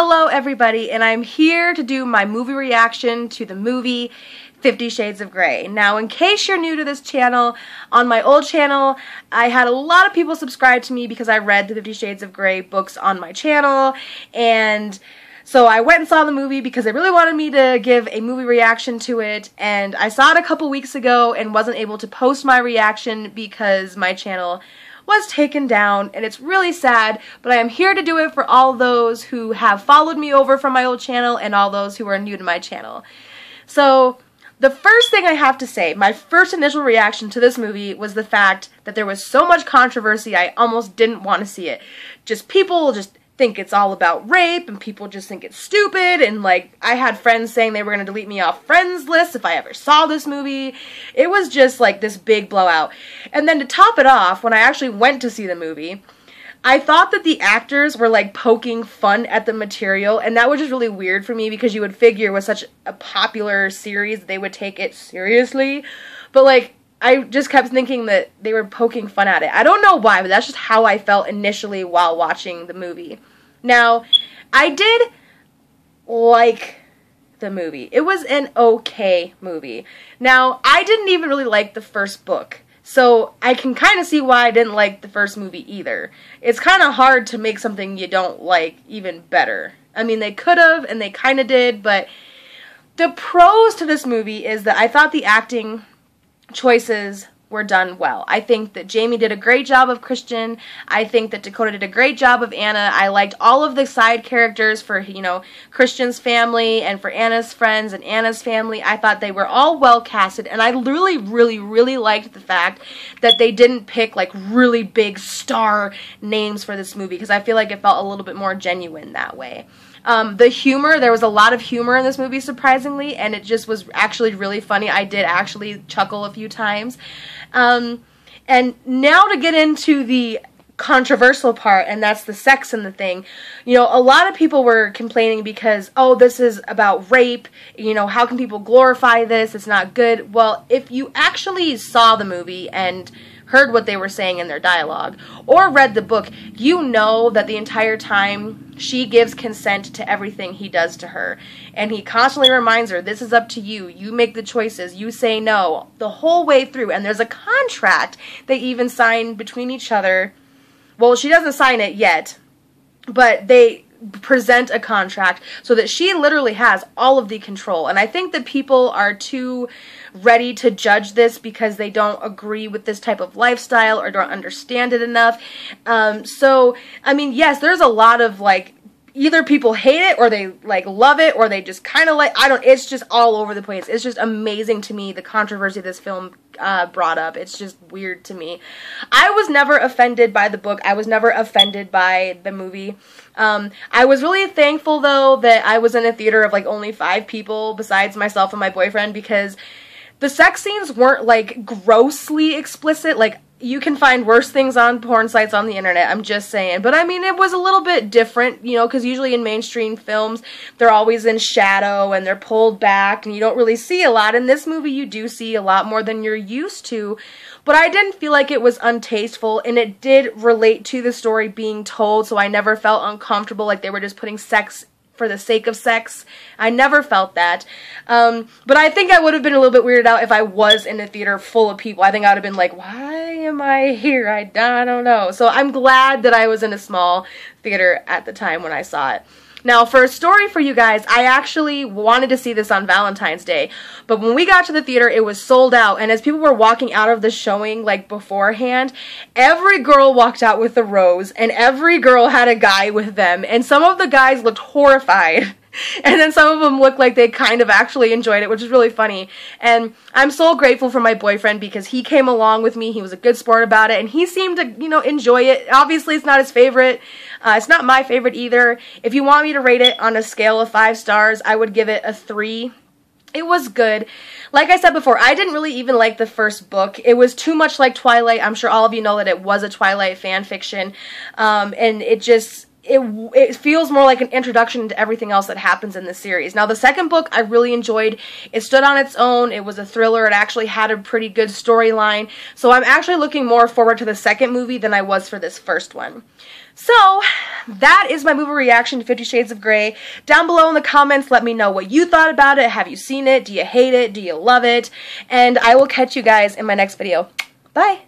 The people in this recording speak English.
Hello everybody, and I'm here to do my movie reaction to the movie 50 Shades of Grey. Now, in case you're new to this channel, on my old channel, I had a lot of people subscribe to me because I read the 50 Shades of Grey books on my channel, and so I went and saw the movie because they really wanted me to give a movie reaction to it, and I saw it a couple weeks ago and wasn't able to post my reaction because my channel was taken down, and it's really sad, but I am here to do it for all those who have followed me over from my old channel and all those who are new to my channel. So, the first thing I have to say, my first initial reaction to this movie was the fact that there was so much controversy I almost didn't want to see it. People think it's all about rape, and people just think it's stupid, and like, I had friends saying they were going to delete me off friends lists if I ever saw this movie. It was just like this big blowout. And then to top it off, when I actually went to see the movie, I thought that the actors were like poking fun at the material, and that was just really weird for me because you would figure with such a popular series they would take it seriously, but like, I just kept thinking that they were poking fun at it. I don't know why, but that's just how I felt initially while watching the movie. Now, I did like the movie. It was an okay movie. Now, I didn't even really like the first book, so I can kind of see why I didn't like the first movie either. It's kind of hard to make something you don't like even better. I mean, they could have, and they kind of did, but the pros to this movie is that I thought the acting choices were done well. I think that Jamie did a great job of Christian. I think that Dakota did a great job of Anna. I liked all of the side characters for, you know, Christian's family and for Anna's friends and Anna's family. I thought they were all well casted, and I really liked the fact that they didn't pick like really big star names for this movie because I feel like it felt a little bit more genuine that way. The humor, there was a lot of humor in this movie, surprisingly, and it just was actually really funny. I did actually chuckle a few times. And now to get into the controversial part, and that's the sex in the thing. You know, a lot of people were complaining because, oh, this is about rape, you know, how can people glorify this, it's not good. Well, if you actually saw the movie and heard what they were saying in their dialogue, or read the book, you know that the entire time she gives consent to everything he does to her. And he constantly reminds her, this is up to you, you make the choices, you say no, the whole way through. And there's a contract they even sign between each other. Well, she doesn't sign it yet, but they present a contract so that she literally has all of the control. And I think that people are too ready to judge this because they don't agree with this type of lifestyle or don't understand it enough. So, I mean, yes, there's a lot of, like, either people hate it or they, like, love it or they just kind of like, it's just all over the place. It's just amazing to me, the controversy this film brought up. It's just weird to me. I was never offended by the book. I was never offended by the movie. I was really thankful, though, that I was in a theater of, like, only 5 people besides myself and my boyfriend because the sex scenes weren't, like, grossly explicit. Like, you can find worse things on porn sites on the internet, I'm just saying. But, I mean, it was a little bit different, you know, because usually in mainstream films, they're always in shadow and they're pulled back and you don't really see a lot. In this movie, you do see a lot more than you're used to. But I didn't feel like it was untasteful, and it did relate to the story being told, so I never felt uncomfortable like they were just putting sex for the sake of sex. I never felt that. But I think I would have been a little bit weirded out if I was in a theater full of people. I think I would have been like, why am I here? I don't know. So I'm glad that I was in a small theater at the time when I saw it. Now, for a story for you guys, I actually wanted to see this on Valentine's Day, but when we got to the theater, it was sold out, and as people were walking out of the showing, like, beforehand, every girl walked out with a rose, and every girl had a guy with them, and some of the guys looked horrified. And then some of them looked like they kind of actually enjoyed it, which is really funny. And I'm so grateful for my boyfriend because he came along with me. He was a good sport about it, and he seemed to, you know, enjoy it. Obviously, it's not his favorite. It's not my favorite either. If you want me to rate it on a scale of 5 stars, I would give it a 3. It was good. Like I said before, I didn't really even like the first book. It was too much like Twilight. I'm sure all of you know that it was a Twilight fan fiction. And it just... It feels more like an introduction to everything else that happens in the series. Now, the second book I really enjoyed. It stood on its own. It was a thriller. It actually had a pretty good storyline. So I'm actually looking more forward to the second movie than I was for this first one. So, that is my movie reaction to 50 Shades of Grey. Down below in the comments, let me know what you thought about it. Have you seen it? Do you hate it? Do you love it? And I will catch you guys in my next video. Bye!